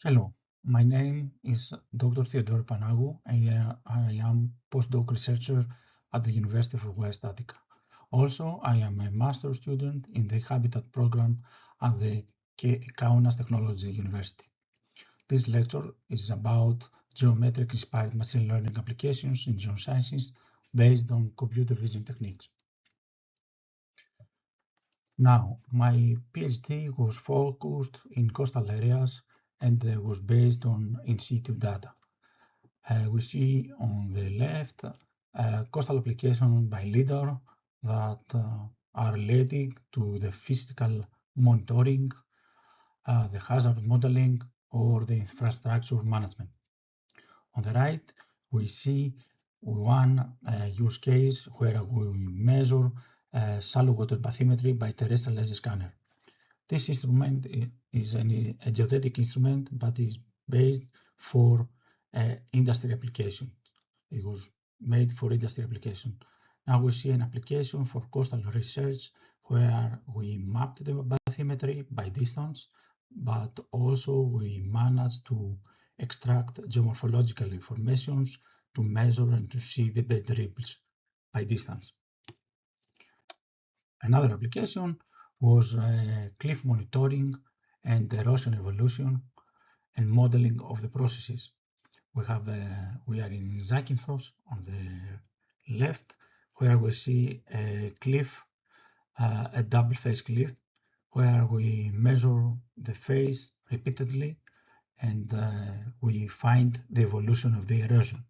Hello, my name is Dr. Theodore Panagou and I am postdoc researcher at the University of West Attica. Also, I am a master student in the Habitat program at the Kaunas Technology University. This lecture is about geometric-inspired machine learning applications in geosciences based on computer vision techniques. Now, my PhD was focused in coastal areas and was based on in situ data. We see on the left coastal applications by LiDAR that are related to the physical monitoring, the hazard modeling, or the infrastructure management. On the right, we see one use case where we measure shallow water bathymetry by terrestrial laser scanner. This instrument is a geodetic instrument, but is based for industry application. It was made for industry application. Now we see an application for coastal research where we mapped the bathymetry by distance, but also we managed to extract geomorphological informations to measure and to see the bed ripples by distance. Another application was cliff monitoring and erosion evolution and modeling of the processes. We are in Zakynthos on the left, where we see a cliff, a double face cliff, where we measure the face repeatedly and we find the evolution of the erosion.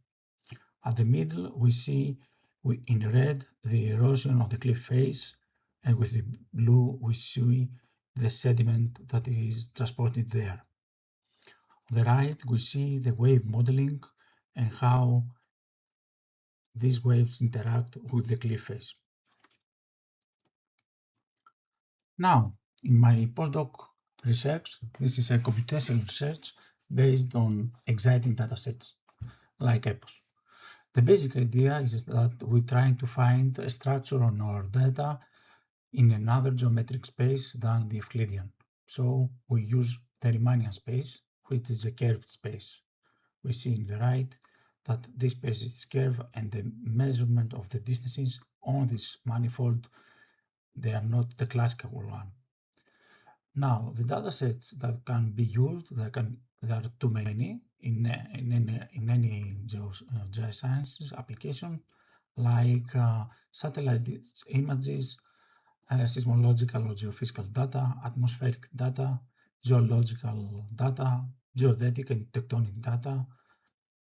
At the middle, we see in red the erosion of the cliff face, and with the blue we see the sediment that is transported there. On the right, we see the wave modeling and how these waves interact with the cliff face. Now, in my postdoc research, this is a computational research based on exciting datasets like EPOS. The basic idea is that we're trying to find a structure on our data in another geometric space than the Euclidean. So we use the Riemannian space, which is a curved space. We see in the right that this space is curved and the measurement of the distances on this manifold, they are not the classical one. Now, the datasets that can be used, there are too many in any geosciences application, like satellite images, seismological or geophysical data, atmospheric data, geological data, geodetic and tectonic data,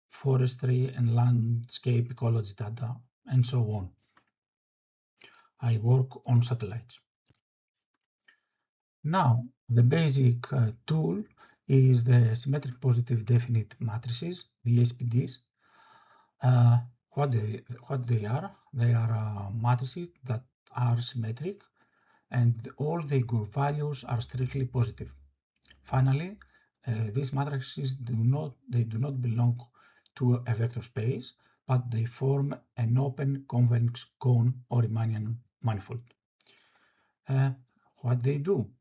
forestry and landscape ecology data, and so on. I work on satellites. Now, the basic tool is the symmetric positive definite matrices, the SPDs. What they are? They are matrices that are symmetric and all the group values are strictly positive. Finally, these matrices do not belong to a vector space, but they form an open convex cone or Riemannian manifold. What they do?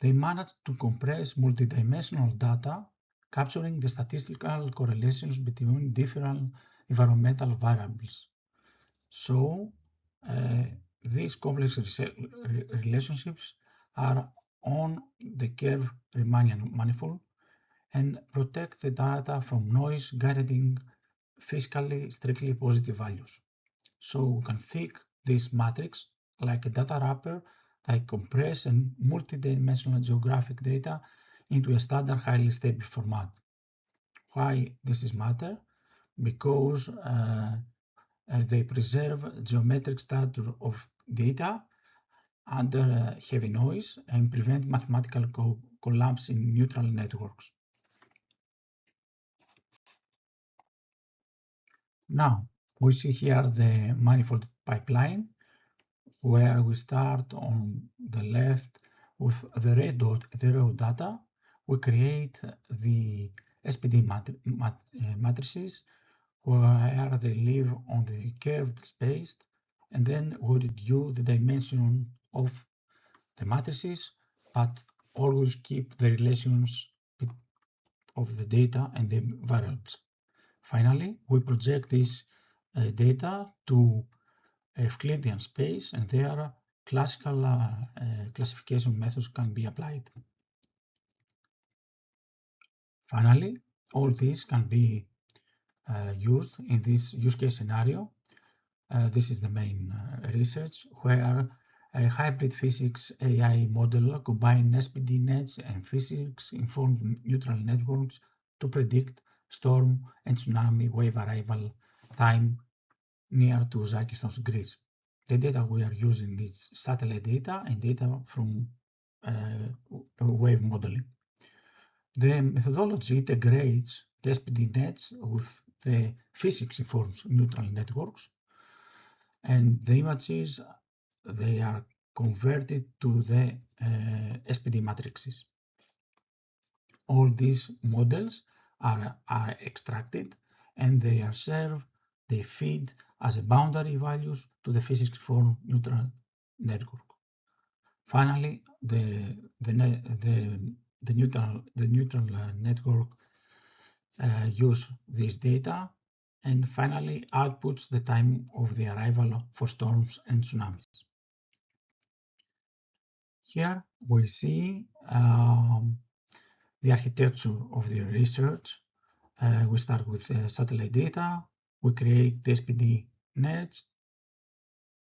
They manage to compress multidimensional data, capturing the statistical correlations between different environmental variables. So, these complex relationships are on the curved Riemannian manifold and protect the data from noise, guaranteeing physically strictly positive values. So we can think this matrix like a data wrapper that compress and multidimensional geographic data into a standard highly stable format. Why this is matter? Because they preserve geometric structure of data under heavy noise and prevent mathematical collapse in neutral networks. Now, we see here the manifold pipeline, where we start on the left with the raw data. We create the SPD matrices where they live on the curved space, and then we reduce the dimension of the matrices, but always keep the relations of the data and the variables. Finally, we project this data to a Euclidean space, and there classical classification methods can be applied. Finally, all this can be used in this use case scenario. This is the main research where a hybrid physics AI model combines SPD nets and physics-informed neural networks to predict storm and tsunami wave arrival time near to Zakynthos, Greece. The data we are using is satellite data and data from wave modeling. The methodology integrates the SPD nets with the physics-informed neural networks, and the images, they are converted to the SPD matrices. All these models are extracted and they are served, they feed as a boundary values to the physics-informed neural network. Finally, the neural network use this data and finally outputs the time of the arrival for storms and tsunamis. Here we see the architecture of the research. We start with satellite data, we create the SPD nets,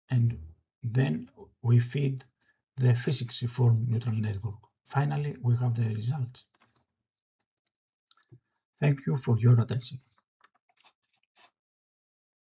and then we feed the physics-informed neural network. Finally, we have the results. Thank you for your attention.